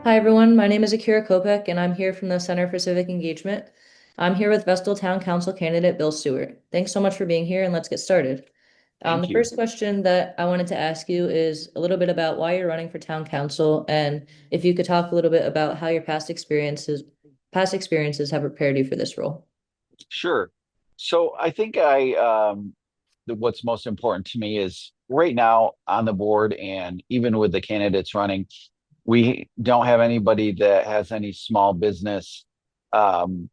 Hi, everyone. My name is Akira Kopec, and I'm here from the Center for Civic Engagement. I'm here with Vestal Town Council candidate Bill Stewart. Thanks so much for being here, and let's get started. Thank The you. first question that I wanted to ask you is a little bit about why you're running for town council, and if you could talk a little bit about how your past experiences have prepared you for this role. Sure. So I think what's most important to me is right now on the board and even with the candidates running, we don't have anybody that has any small business um,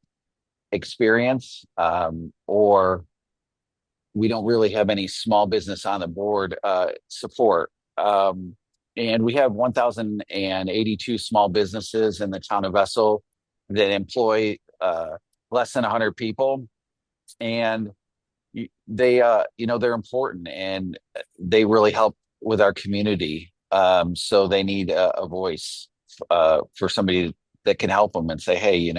experience, or we don't really have any small business on the board support. And we have 1,082 small businesses in the town of Vestal that employ less than 100 people. And they're important and they really help with our community. So they need a voice for somebody that can help them and say, hey,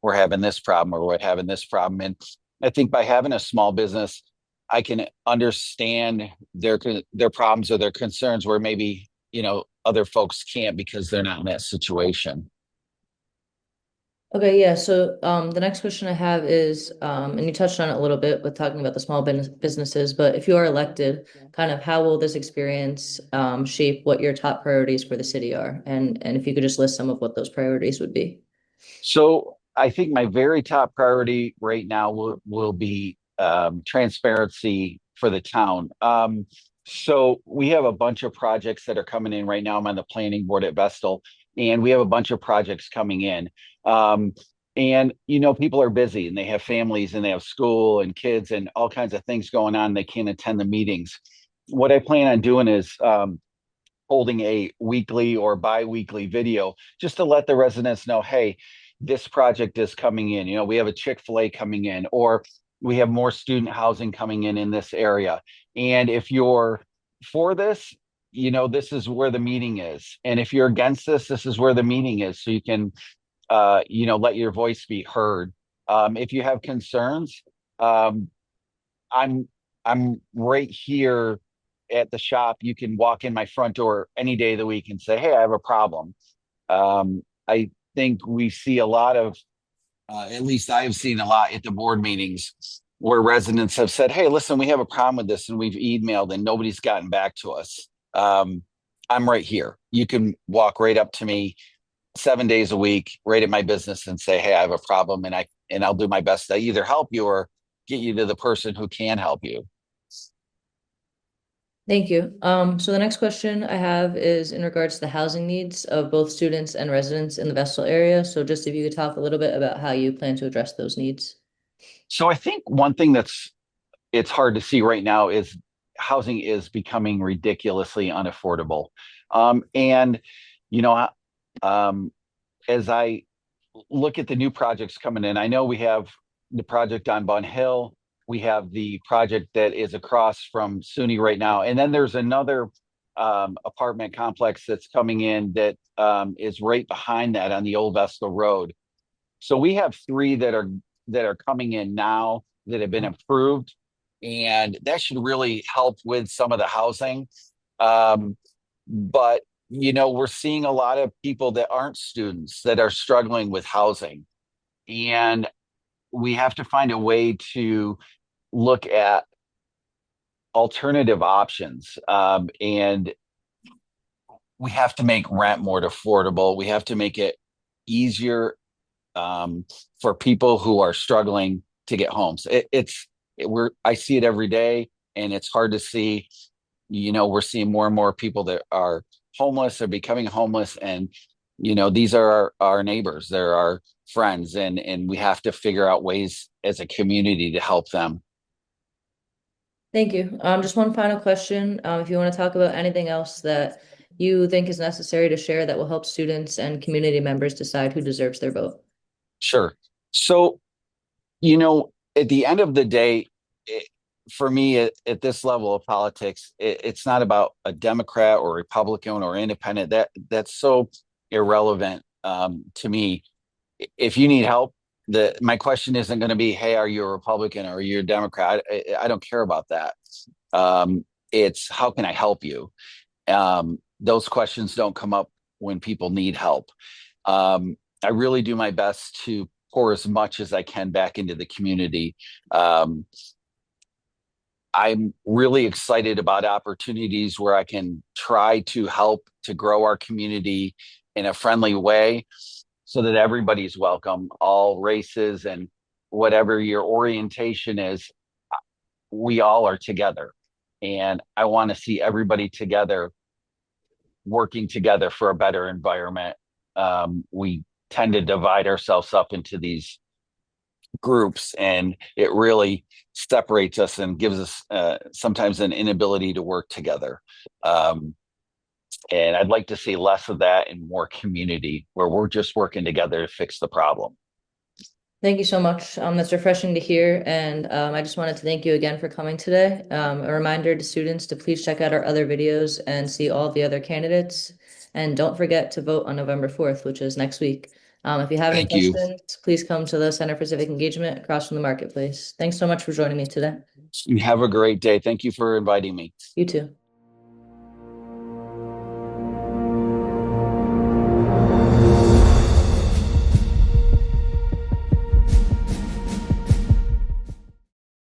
we're having this problem or we're having this problem. And I think by having a small business, I can understand their problems or their concerns where maybe, other folks can't because they're not in that situation. Okay, yeah. So the next question I have is, and you touched on it a little bit with talking about the small businesses, but if you are elected, kind of how will this experience shape what your top priorities for the city are? And if you could just list some of what those priorities would be. So I think my very top priority right now will be transparency for the town. So we have a bunch of projects that are coming in right now. I'm on the planning board at Vestal, and we have a bunch of projects coming in. Um, and people are busy and they have families and they have school and kids and all kinds of things going on. They can't attend the meetings. What I plan on doing is holding a weekly or bi-weekly video just to let the residents know, hey, this project is coming in. We have a Chick-fil-A coming in, or we have more student housing coming in this area. And if you're for this, this is where the meeting is. And if you're against this, this is where the meeting is. So you can, let your voice be heard. If you have concerns, um, I'm I'm right here at the shop. You can walk in my front door any day of the week and say, "Hey, I have a problem." I think we see a lot of, at least I've seen a lot at the board meetings where residents have said, "Hey, listen, we have a problem with this," and we've emailed and nobody's gotten back to us. I'm right here. You can walk right up to me 7 days a week, right at my business, and say, "Hey, I have a problem," and I'll do my best to either help you or get you to the person who can help you. Thank you. So the next question I have is in regards to the housing needs of both students and residents in the Vestal area. So just if you could talk a little bit about how you plan to address those needs. So I think one thing it's hard to see right now is housing is becoming ridiculously unaffordable. And you know, um, as I look at the new projects coming in, I know we have the project on Bun Hill. We have the project that is across from SUNY right now, and then there's another apartment complex that's coming in that is right behind that on the old Vestal Road. So we have three that are coming in now that have been approved, and that should really help with some of the housing. Um, but we're seeing a lot of people that aren't students that are struggling with housing, and we have to find a way to look at alternative options. And we have to make rent more affordable. We have to make it easier for people who are struggling to get homes. I see it every day, and it's hard to see. We're seeing more and more people that are homeless or becoming homeless, and these are our neighbors, they're our friends, and we have to figure out ways as a community to help them. Thank you. Just one final question. If you want to talk about anything else that you think is necessary to share that will help students and community members decide who deserves their vote. Sure. So, at the end of the day, for me at this level of politics, it's not about a Democrat or Republican or independent. That's so irrelevant to me. If you need help, my question isn't going to be, "Hey, are you a Republican or are you a Democrat?" I don't care about that. It's how can I help you? Those questions don't come up when people need help. I really do my best to pour as much as I can back into the community. Um, I'm really excited about opportunities where I can try to help to grow our community in a friendly way so that everybody's welcome, all races and whatever your orientation is, we all are together. And I want to see everybody together, working together for a better environment. We tend to divide ourselves up into these groups, and it really separates us and gives us sometimes an inability to work together. Um, and I'd like to see less of that and more community where we're just working together to fix the problem. Thank you so much. That's refreshing to hear. And I just wanted to thank you again for coming today. A reminder to students to please check out our other videos and see all the other candidates. And don't forget to vote on November 4th, which is next week. If you have any Thank you. questions, please come to the Center for Civic Engagement across from the marketplace. Thanks so much for joining me today. You have a great day. Thank you for inviting me. You too.